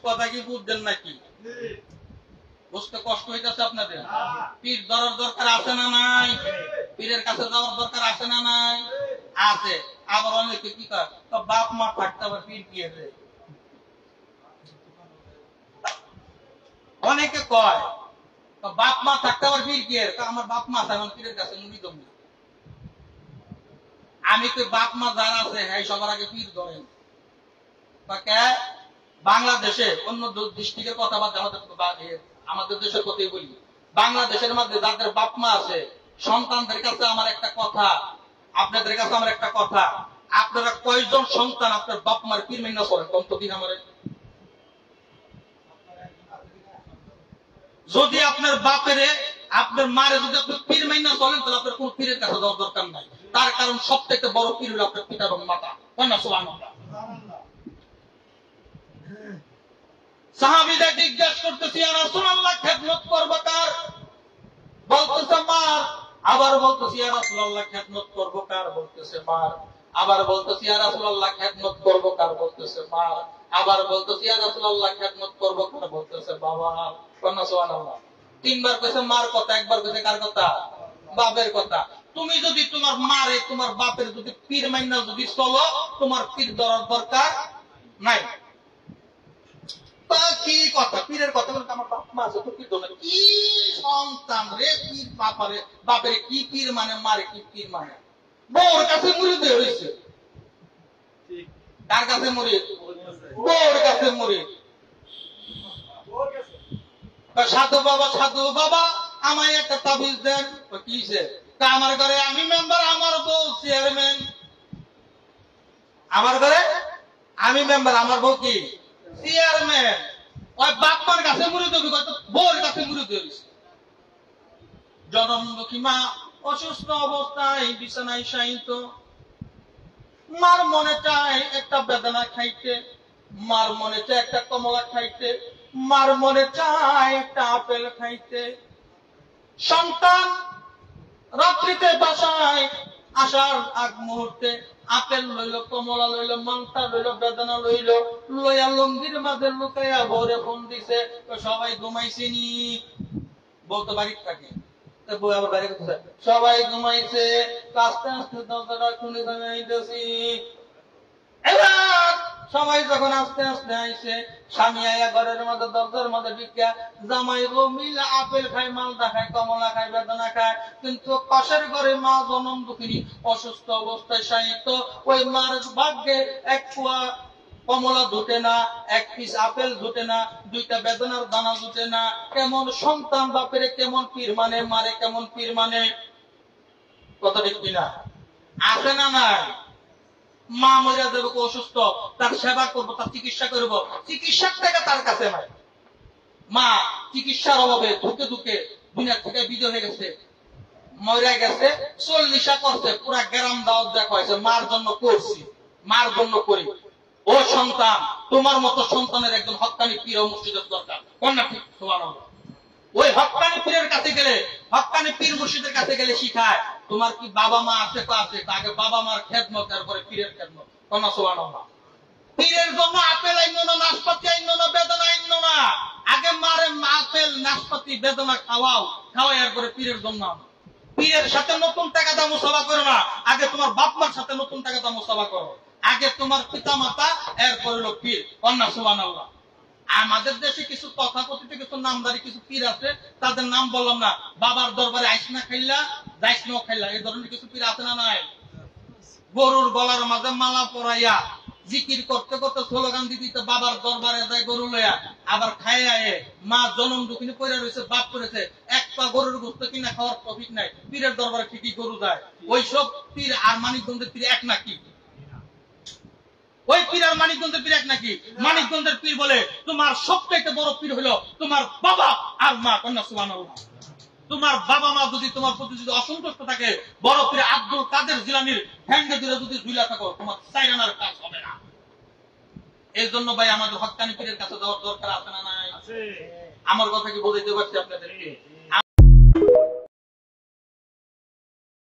কথা কি বুঝছেন নাকি? বুঝতে কষ্ট হইতেছে আপনাদের? পীর ধরার দরকার আছে না নাই? পীরের কাছে যাওয়ার দরকার আছে না নাই? আছে। আবার অনেকে কি কয়, বাপ মা থাকতে আবার পীর কি আছে? অনেকে কয় বাপ মা থাকতে আবার পীর কি? আমার বাপ মা আছে, পীরের কাছে মুড়ি দম না। আমি তো বাপ মা যারা আছে হ্যাঁ সবার আগে পীর ধরেন। বাংলাদেশে অন্য ডিস্ট্রিক্টের কথা বাদ আমাদের দেশের কথাই বলি। বাংলাদেশের মধ্যে যাদের বাপ মা আছে, সন্তানদের কাছে আমার একটা কথা, আপনাদের কাছে আমার একটা কথা, আপনারা কয়জন সন্তান আপনার বাপ মার পীর মাইনা চলেন কতদিন? আমার যদি আপনার বাপের আপনার মারে যদি আপনি পীর মাইনা চলেন তাহলে আপনার কোন পীরের কাছে যাওয়ার দরকার নাই। তার কারণ সবথেকে বড় পীর হলো আপনার পিতা এবং মাতা। সুবহানাল্লাহ। সাহাবীরা জিজ্ঞাসা করতেছে ইয়া রাসূলুল্লাহ খেদমত করব কার? বলতেছে মার। আবার বলতেছে ইয়া রাসূলুল্লাহ খেদমত করব কার? বলতেছে মার। আবার বলতেছে ইয়া রাসূলুল্লাহ খেদমত করব কার? বলতেছে মার। আবার বলতেছে ইয়া রাসূলুল্লাহ খেদমত করব কার? বলতেছে বাবা। সুবহানাল্লাহ। তিনবার কইছে মার কথা, একবার কইছে কার কথা? বাপের কথা। তুমি যদি তোমার মারে তোমার বাপের যদি পীর মাইনা যদি চলো, তোমার পীর ধরার দরকার নাই। কি কথা? পীরের কথা বলতে আমার বাপ মা আছে তো পীর ধরে কি সন্তান রে? পীর বাপারে বাপের কি পীর মানে, মারে কি পীর মানে? বউর কাছে মুড়ি দিয়ে হয়েছে। কার কাছে মুড়ি? বউর কাছে মুড়ি। সাধু বাবা, সাধু বাবা আমায় একটা তাবিজ দেন। কিসে? আমার ঘরে আমি মেম্বার, আমার বউ চেয়ারম্যান। আমার ঘরে আমি মেম্বার, আমার বউ কি চেয়ারম্যান। ওই বাপমার কাছে মুড়ি দেবি, বউর কাছে মুড়ি দিয়েছে। জনমুখী মা অসুস্থ অবস্থায় বিছানায় শায়িত। মার মনে চায় একটা বেদনা খাইতে, মার মনে চায় একটা কমলা খাইতে, মার মনে চায় একটা আপেল খাইতে। সন্তান রাত্রিতে বাসায় আসার আগ মুহূর্তে আপেল লইল, কমলা লইল, মাংসা লইল, বেদনা লইল, লইয়া লঙ্গির মাঝে লুকাইয়া ভোরে ফোন দিছে সবাই ঘুমাইছে নি? বলতে বাড়ি থাকে সবাই ঘুমাইছে। আস্তে আস্তে দরজাটা খুলে ঘুমাইতেছি। এবার সবাই যখন আস্তে আস্তে আইছে, স্বামী আয়া ঘরের মধ্যে দরজার মধ্যে ঢুকিয়া জামাই বউ মিলে আপেল খায়, মালটা খায়, কমলা খায়, বেদনা খায়। কিন্তু পাশের ঘরে মা জনম দুঃখিনী অসুস্থ অবস্থায় শায়িত। ওই মার ভাগ্যে এক কুয়া কমলা জুটে না, এক পিস আপেল জুটে না, দুইটা বেদনার দানা জুটে না। কেমন সন্তান বাপেরে কেমন পীর মানে, মারে কেমন পীর মানে? কথা ঠিক কিনা? আছে না নাই? মা মরিয়া দেব, অসুস্থ, তার সেবা করবো, তার চিকিৎসা করবো, চিকিৎসার টাকা তার কাছে নাই। মা চিকিৎসার অভাবে ধুকে ধুকে দুনিয়া থেকে বিজয় হয়ে গেছে, মরিয়া গেছে, 40 করছে, পুরা গ্রাম দাওয়াত দেখা হয়েছে, মার জন্য করছি, মার জন্য করি। ও সন্তান, তোমার মতো সন্তানের একজন হক্কানি পীর ও মুর্শিদের দরকার। কন্যা ঠিক সুবহানাল্লাহ। ওই হক্কানি পীরের কাছে গেলে, হক্কানি পীর মুর্শিদের কাছে গেলে শিখায় তোমার কি বাবা মা আছে? তো আছে। আগে বাবা মার খেদমত, তারপরে পীরের খেদমত। কন্যা সুবহানাল্লাহ। পীরের জন্য আপেল আইনো না, নাশপাতি আইনো না, বেদনা আইনো না। আগে মারে আপেল, নাশপাতি, বেদনা খাওয়াও, খাওয়াই এরপরে পীরের জন্য। পীরের সাথে নতুন টাকা দাম মুসাফা করো না, আগে তোমার বাপ মার সাথে নতুন টাকা দাম মুসাফা করো। আগে তোমার পিতা মাতা, এরপরে হলো পীর। কন্যা সুবহানাল্লাহ। আমাদের দেশে কিছু তথাকথিত কিছু নামদারি কিছু পীর আছে, তাদের নাম বললাম না। বাবার দরবারে আইস না খাইলা, যাইস না খাইলা, এই ধরনের কিছু পীর আছে না নাই? গরুর গলার মাঝে মালা পরাইয়া জিকির করতে করতে স্লোগান দিতে বাবার দরবারে যায় গরু লইয়া, আবার খায় আয়ে মা জনম দুঃখিনী পয়রা রয়েছে, বাপ করেছে, এক পা গরুর গোস্ত কিনা খাওয়ার প্রফিট নাই, পীরের দরবারে ঠিকই গরু যায়। ওই সব পীর আর মানিকগঞ্জের পীর এক নাকি? ওই পীর আর মানিকগঞ্জের পীর এক নাকি? মানিকগঞ্জের পীর বলে তোমার সবচাইতে বড় পীর হলো তোমার বাবা আর মা। কন্যা সুবহানাল্লাহ। তোমার বাবা মা যদি তোমার প্রতি যদি অসন্তুষ্ট থাকে, বড় পীর আব্দুল কাদের জিলানীর ঠ্যাঙ্গে ধরে যদি ঝুলা থাকো, তোমার সাইরানার কাজ হবে না। এই জন্য ভাই আমাদের হক্কানি পীরের কাছে যাওয়ার দরকার আছে না নাই? আমার কথা কি বোঝাইতে পারছি আপনাদেরকে?